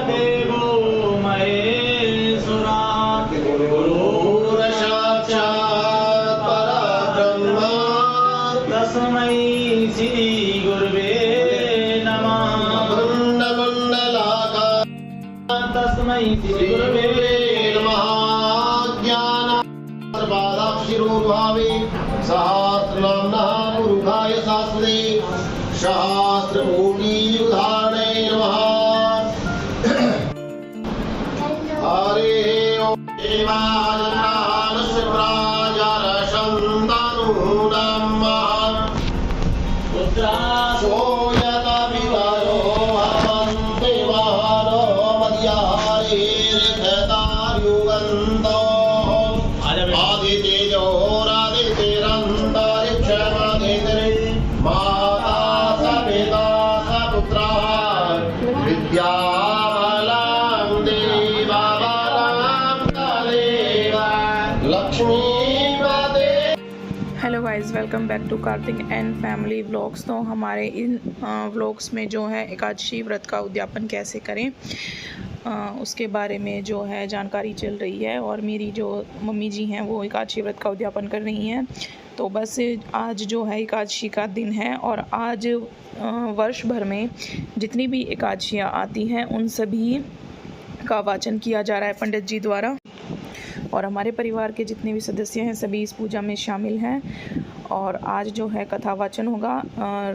देवो महेश्वरा गुरुर्साक्षात् परब्रह्म तस्मै श्री गुरुवे नमः। तस्मै श्री गुरुवे नमः। ज्ञानाक्षरोद्भावे सहस्रनाम्नः पुरुषाय शास्त्रे सहस्रकोटियुधाने नमः। हरे ओम देवानास्य प्राजारसन्तानुनामः पुत्रासो यथा विवारो भवन्ति वारो मध्यारेर्धतायुगन्तो आदितेजो रादितेरन्तरिक्षमादित्रे माता सपिता सपुत्रः विद्याबलं देवाबलं तदेव लक्ष्मीपदे। Hello guys, welcome back to Kartik and family vlogs. तो हमारे इन व्लॉग्स में जो है एकादशी व्रत का उद्यापन कैसे करें उसके बारे में जो है जानकारी चल रही है। और मेरी जो मम्मी जी हैं वो एकादशी व्रत का उद्यापन कर रही हैं। तो बस आज जो है एकादशी का दिन है और आज वर्ष भर में जितनी भी एकादशियाँ आती हैं उन सभी का वाचन किया जा रहा है पंडित जी द्वारा। और हमारे परिवार के जितने भी सदस्य हैं सभी इस पूजा में शामिल हैं। और आज जो है कथा वाचन होगा,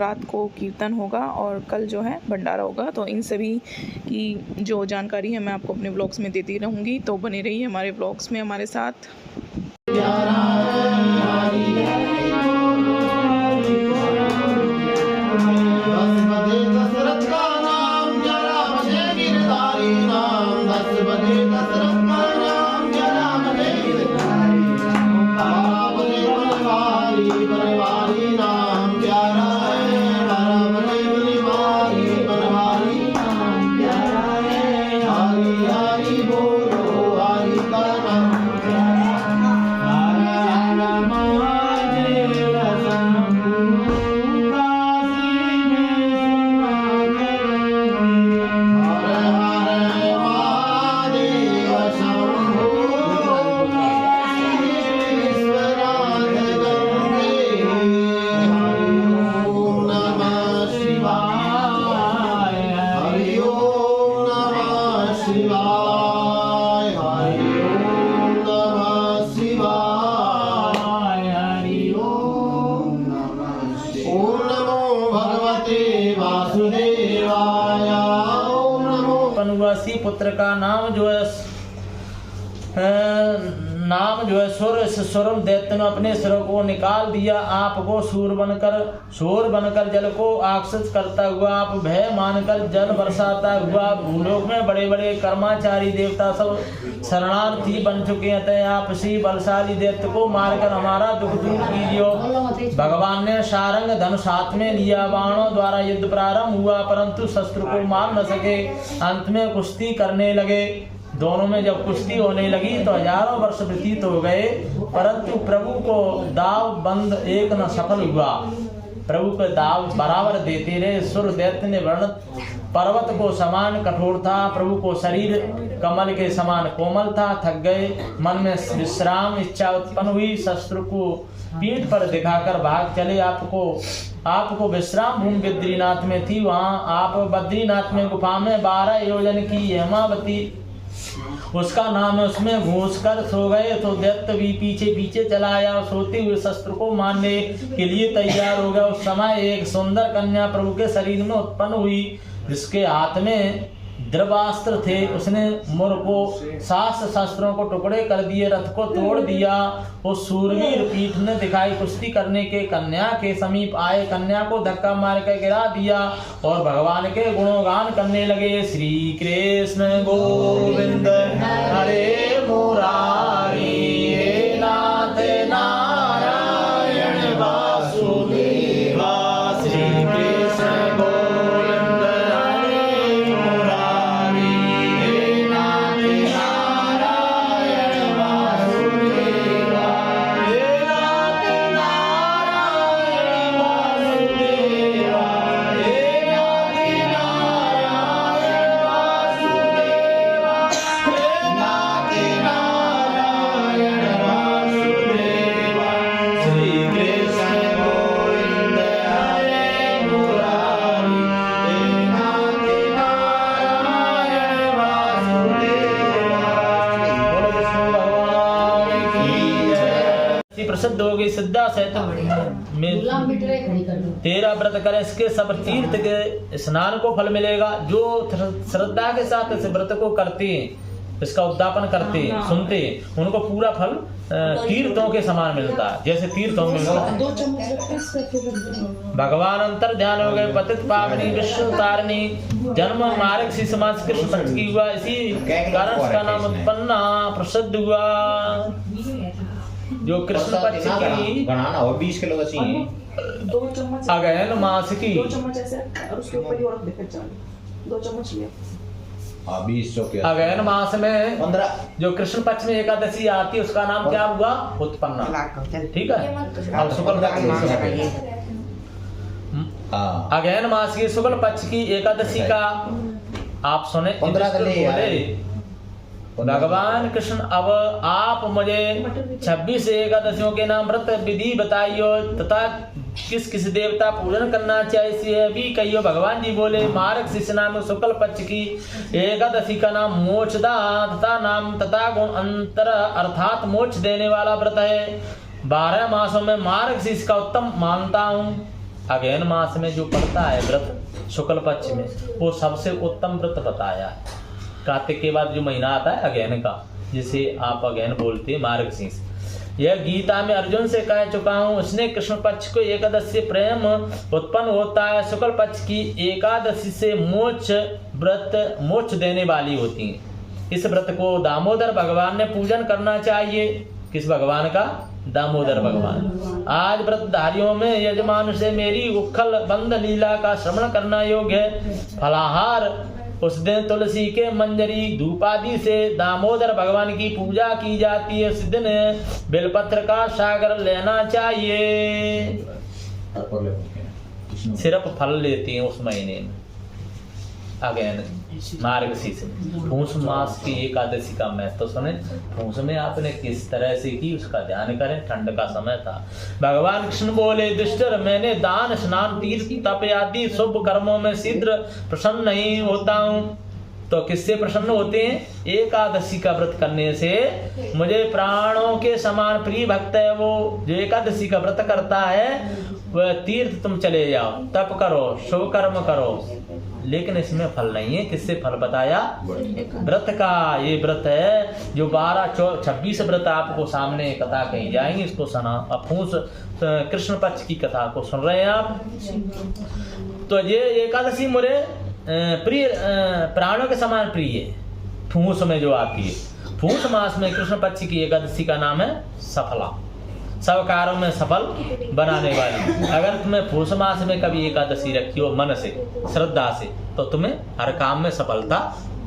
रात को कीर्तन होगा और कल जो है भंडारा होगा। तो इन सभी की जो जानकारी है मैं आपको अपने व्लॉग्स में देती रहूँगी। तो बने रहिए हमारे व्लॉग्स में हमारे साथ। वनवासी पुत्र का नाम जो है सुर। इस सुरम दैत्य ने अपने सिर को निकाल दिया। आपको सूर बनकर जल को आकर्षित करता हुआ आप भय मानकर जल बरसाता हुआ भूलोक में बड़े बड़े कर्माचारी देवता सब शरणार्थी बन चुके हैं। तय आप इसी बलशाली दैत्य को मारकर हमारा दुख दूर कीजिए। भगवान ने सारंग धनुष हाथ में लिया। बाणों द्वारा युद्ध प्रारंभ हुआ परंतु शस्त्र को मार न सके। अंत में कुश्ती करने लगे। दोनों में जब कुश्ती होने लगी तो हजारों वर्ष व्यतीत हो गए परंतु प्रभु को दाव बंद एक न सफल हुआ। प्रभु को दाव बराबर देते रहे। सुर दैत्य ने वर्ण पर्वत को समान कठोर था। प्रभु को शरीर कमल के समान कोमल था। थक गए, मन में विश्राम इच्छा उत्पन्न हुई। शस्त्र को पीठ पर दिखाकर भाग चले। आपको विश्राम भूमि बद्रीनाथ में थी। वहाँ आप बद्रीनाथ में गुफा में 12 योजन की हेमावती उसका नाम है, उसमें घुस कर सो गए। तो दैत्य भी पीछे पीछे चला आया। सोते हुए शस्त्र को मारने के लिए तैयार हो गया। उस समय एक सुंदर कन्या प्रभु के शरीर में उत्पन्न हुई जिसके हाथ में द्रवास्त्र थे। उसने मुर को 7 शस्त्रों को टुकड़े कर दिए, रथ को तोड़ दिया। उस सूरवीर पीठ ने दिखाई कुश्ती करने के कन्या के समीप आए। कन्या को धक्का मार कर गिरा दिया और भगवान के गुणगान करने लगे। श्री कृष्ण गोविंद हरे मुरारी हे नाथ नारायण वासुदेवा। श्री कृष्ण गोविंद हरे मुरारी हे नाथ नारायण वासुदेवा। हे नाथ नारायण वासुदेवा। हे नाथ नारायण वासुदेवा। की सिद्धा सहित में 13 व्रत करें, इसके सब तीर्थ के स्नान को फल मिलेगा। जो श्रद्धा के साथ इस व्रत को करते हैं, इसका उद्यापन करते हैं, सुनते हैं, उनको पूरा फल तीर्थों के समान मिलता है, जैसे तीर्थों में मिलता है। भगवान अंतर ध्यान हो गए, पतित पावनी विश्व तारणी, जन्म मार्ग सी समाज कृष्ण पक्ष की हुआ, इसी कारण उसका नाम उत्पन्ना प्रसिद्ध हुआ। जो कृष्ण पक्ष की बनाना हो 20 किलो ऐसी 2 चम्मच अगहन मास की 2 चम्मच ऐसे और उसके ऊपर ही और रख दे, 2 चम्मच लिया। 20 अगहन मास में 15 जो कृष्ण पक्ष में एकादशी आती है, उसका नाम क्या हुआ? उत्पन्ना। ठीक है। अब शुक्ल अगहन मास की शुक्ल पक्ष की एकादशी का आप सुने 15 भगवान कृष्ण, अब आप मुझे 26 एकादशियों के नाम व्रत विधि बताइयो तथा किस किस देवता पूजन करना चाहिए भी कहियो। भगवान जी बोले, मार्ग शीर्ष नाम शुक्ल पक्ष की एकादशी का नाम मोक्षदा तथा नाम तथा गुण अंतर अर्थात मोक्ष देने वाला व्रत है। 12 मासों में मार्ग शीर्ष का उत्तम मानता हूँ। अगहन मास में जो पड़ता है व्रत शुक्ल पक्ष में, वो सबसे उत्तम व्रत बताया है। कार्तिक के बाद जो महीना आता है अगहन का, जिसे आप अगहन बोलते हैं, मार्गशीर्ष। यह गीता में अर्जुन से कह चुका हूँ। उसने कृष्ण पक्ष को एकादशी से प्रेम उत्पन्न होता है। शुक्ल पक्ष की एकादशी से मोक्ष व्रत मोक्ष देने वाली होती है। इस व्रत को दामोदर भगवान ने पूजन करना चाहिए। किस भगवान का? दामोदर भगवान। आज व्रतधारियों में यजमान से मेरी उखल बंद लीला का श्रवण करना योग्य है। फलाहार उस दिन तुलसी के मंजरी धूपादि से दामोदर भगवान की पूजा की जाती है। उस दिन बेलपत्र का सागर लेना चाहिए। सिर्फ फल लेते हैं उस महीने में अगेन मार्गशीर्ष में। पूष मास की एकादशी का महत्व तो सुने। पूष में आपने किस तरह से की उसका ध्यान करें। ठंड का समय था। भगवान कृष्ण बोले, दुष्टर मैंने दान स्नान तीर्थ तप आदि शुभ कर्मों में शीघ्र प्रसन्न नहीं होता हूँ। तो किससे प्रसन्न होते हैं? एकादशी का व्रत करने से। मुझे प्राणों के समान प्रिय भक्त है वो जो एकादशी का व्रत करता है। वह तीर्थ तुम चले जाओ, तप करो, शुभ कर्म करो, लेकिन इसमें फल नहीं है। किससे फल बताया? व्रत का। ये व्रत है जो 12-26 व्रत आपको सामने कथा कही जाएंगे, इसको सुना। पूष कृष्ण पक्ष की कथा को सुन रहे हैं आप। तो ये एकादशी मुझे प्रिय, प्राणों के समान प्रिय है। पूष में जो आती है, पूष मास में कृष्ण पक्ष की एकादशी का नाम है सफला। सब कार्यों में सफल बनाने वाली। अगर तुम्हें पूष मास में कभी एकादशी रखी हो मन से, श्रद्धा से, तो तुम्हें हर काम में सफलता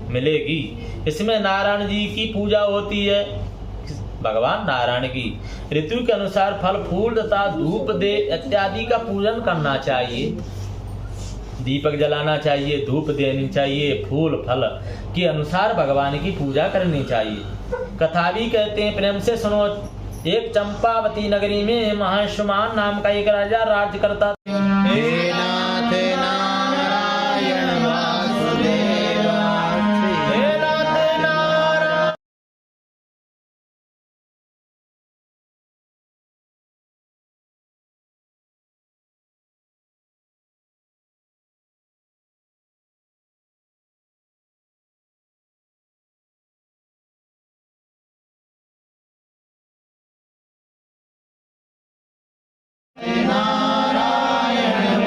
मिलेगी। इसमें नारायण जी की पूजा होती है। भगवान नारायण की ऋतु के अनुसार फल फूल तथा धूप दे इत्यादि का पूजन करना चाहिए। दीपक जलाना चाहिए, धूप देनी चाहिए, फूल फल के अनुसार भगवान की पूजा करनी चाहिए। कथा भी कहते हैं, प्रेम से सुनो। एक चंपावती नगरी में महाशुमान नाम का एक राजा राज्य करता था। नारायण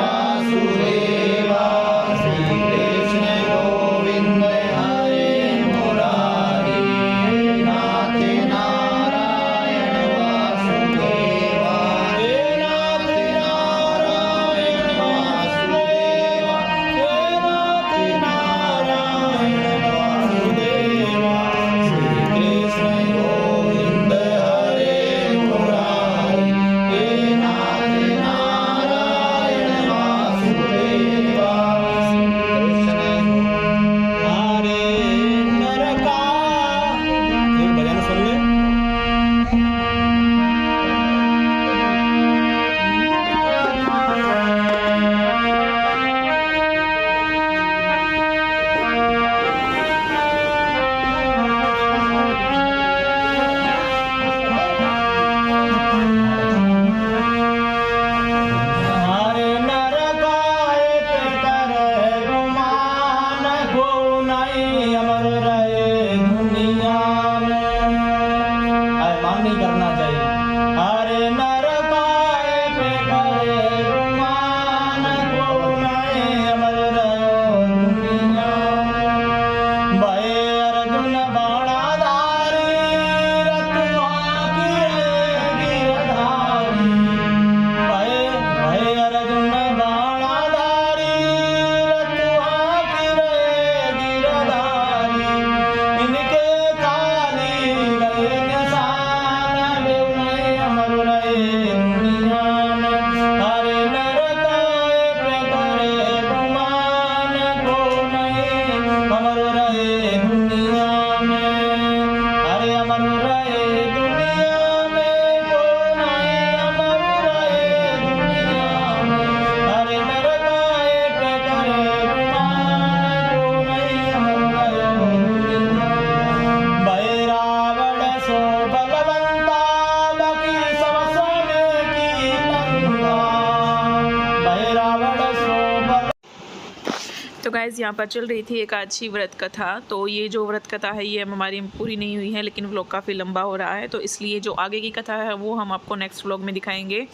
गाइज़ यहाँ पर चल रही थी एकादशी व्रत कथा। तो ये जो व्रत कथा है ये हमारी पूरी नहीं हुई है, लेकिन व्लॉग काफ़ी लंबा हो रहा है, तो इसलिए जो आगे की कथा है वो हम आपको नेक्स्ट व्लॉग में दिखाएंगे।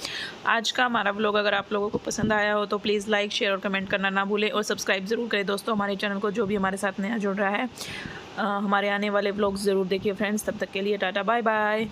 आज का हमारा व्लॉग अगर आप लोगों को पसंद आया हो तो प्लीज़ लाइक, शेयर और कमेंट करना ना भूलें और सब्सक्राइब ज़रूर करें दोस्तों हमारे चैनल को, जो भी हमारे साथ नया जुड़ रहा है। हमारे आने वाले व्लॉग्स ज़रूर देखिए फ्रेंड्स। तब तक के लिए टाटा बाय बाय।